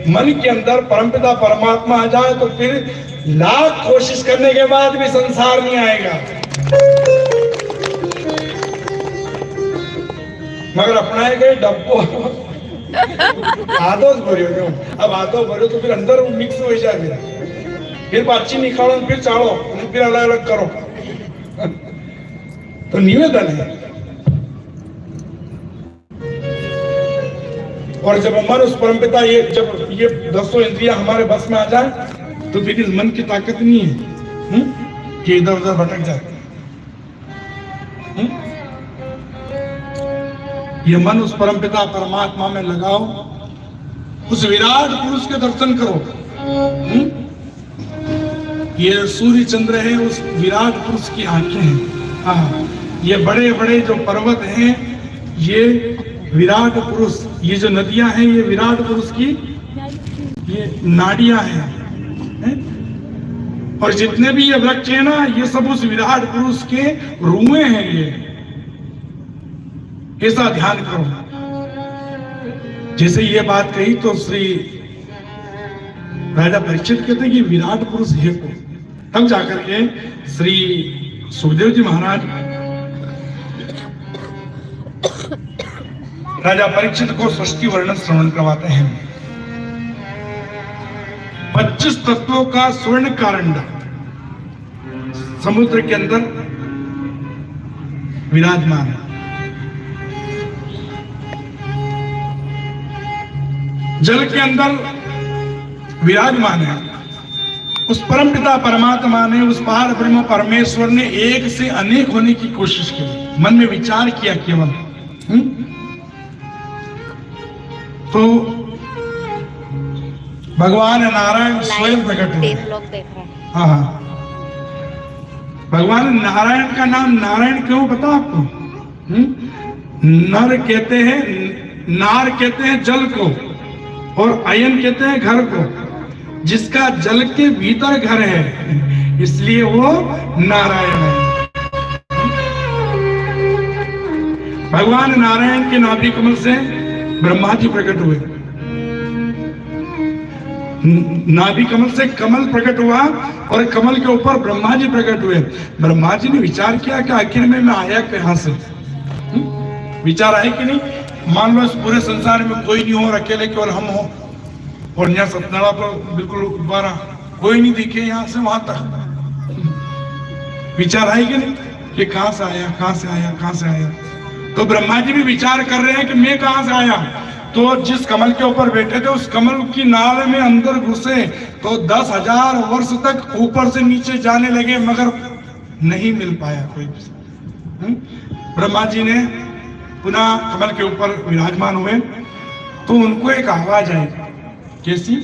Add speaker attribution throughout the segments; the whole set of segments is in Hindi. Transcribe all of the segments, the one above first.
Speaker 1: मन के अंदर परमपिता परमात्मा आ जाए तो फिर लाख कोशिश करने के बाद भी संसार नहीं आएगा। मगर अपनाए गए डब्बो आदो भर्यो, अब आदो भर्यो तो फिर अंदर मिक्स हो जाए, फिर बातचीत निकालो, फिर चाड़ो, फिर अलग अलग करो। तो निवेदन है। और जब मन उस परमपिता जब ये 10 इंद्रियां हमारे बस में आ जाए तो फिर इस मन की ताकत नहीं है कि इधर उधर भटक जाए। ये मन उस परमपिता परमात्मा में लगाओ, उस विराट पुरुष के दर्शन करो। ये सूर्य चंद्र है, उस विराट पुरुष की आंखें हैं। हाँ, ये बड़े बड़े जो पर्वत हैं ये विराट पुरुष, ये जो नदियां हैं ये विराट पुरुष की ये नाड़ियां हैं। और जितने भी ये वृक्ष है ना ये सब उस विराट पुरुष के रुएं हैं। ये ऐसा ध्यान करो। जैसे ये बात कही तो श्री राजा परीक्षित कहते हैं कि विराट पुरुष है को, तब जाकर के श्री सुखदेव जी महाराज राजा परीक्षित को सृष्टि वर्णन श्रवण करवाते हैं। 25 तत्वों का स्वर्ण कारंड समुद्र के अंदर विराजमान है। जल के अंदर विराजमान है। उस परमपिता परमात्मा ने, उस पार ब्रह्म परमेश्वर ने एक से अनेक होने की कोशिश की, मन में विचार किया केवल। तो भगवान नारायण स्वयं प्रकट हुए। हाँ हाँ, भगवान नारायण का नाम नारायण क्यों पता आपको? नर कहते हैं, नार कहते हैं जल को, और अयन कहते हैं घर को। जिसका जल के भीतर घर है इसलिए वो नारायण है। भगवान नारायण के नाभि कमल से ब्रह्मा जी प्रकट हुए। नाभि कमल से कमल प्रकट हुआ और कमल के ऊपर ब्रह्मा जी प्रकट हुए। ब्रह्मा जी ने विचार किया कि आखिर में मैं आया कहां से? विचार आए कि नहीं? मान लो इस पूरे संसार में कोई नहीं हो और अकेले केवल हम हो, और यहाँ सतनाड़ा पर बिल्कुल दोबारा कोई नहीं दिखे यहाँ से वहां तक। विचार आए कि नहीं कि कहां से आया, कहां से आया, कहां से आया? तो ब्रह्मा जी भी विचार कर रहे हैं कि मैं कहां से आया। तो जिस कमल के ऊपर बैठे थे उस कमल की नाल में अंदर घुसे तो 10,000 वर्ष तक ऊपर से नीचे जाने लगे मगर नहीं मिल पाया कोई। ब्रह्मा जी ने पुनः कमल के ऊपर विराजमान हुए तो उनको एक आवाज आई। कैसी?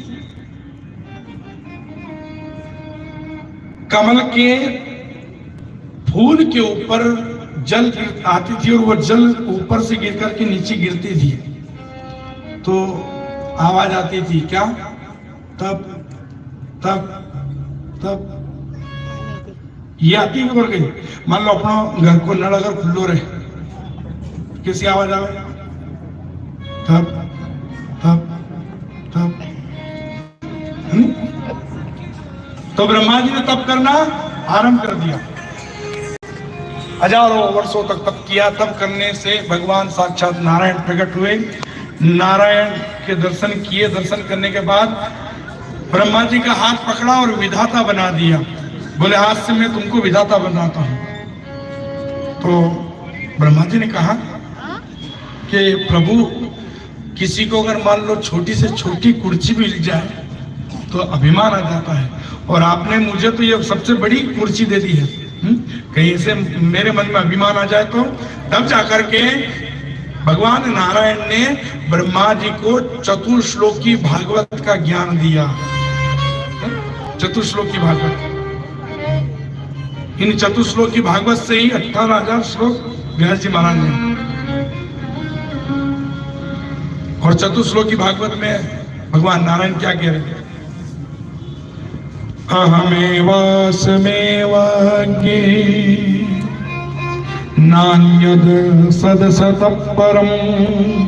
Speaker 1: कमल के फूल के ऊपर जल आती थी और वो जल ऊपर से गिर करके नीचे गिरती थी, तो आवाज आती थी क्या? तब तब तब ये आती है और गई। मान लो अपना घर को नल अगर खुल्लो रहे कैसी आवाज आवे? तब तब तब। तो ब्रह्मा जी ने तप करना आरंभ कर दिया। हजारों वर्षों तक तप किया। तप करने से भगवान साक्षात नारायण प्रकट हुए। नारायण के दर्शन किए। दर्शन करने के बाद ब्रह्मा जी का हाथ पकड़ा और विधाता बना दिया। बोले आज से मैं तुमको विधाता बनाता हूं। तो ब्रह्मा जी ने कहा कि प्रभु किसी को अगर मान लो छोटी से छोटी कुर्सी भी मिल जाए तो अभिमान आ जाता है, और आपने मुझे तो ये सबसे बड़ी कुर्सी दे दी है। कहीं से मेरे मन में अभिमान आ जाए तो तब जाकर के भगवान नारायण ने ब्रह्मा जी को चतुर्श्लोकी भागवत का ज्ञान दिया। चतुर्श्लोकी भागवत, इन चतुर्श्लोकी भागवत से ही 18,000 श्लोक व्यास जी महाराज ने। और चतुर्श्लोकी भागवत में भगवान नारायण क्या कह रहे हैं? अहमेवास्मेवाज्ञे नान्यद सदसतः परम्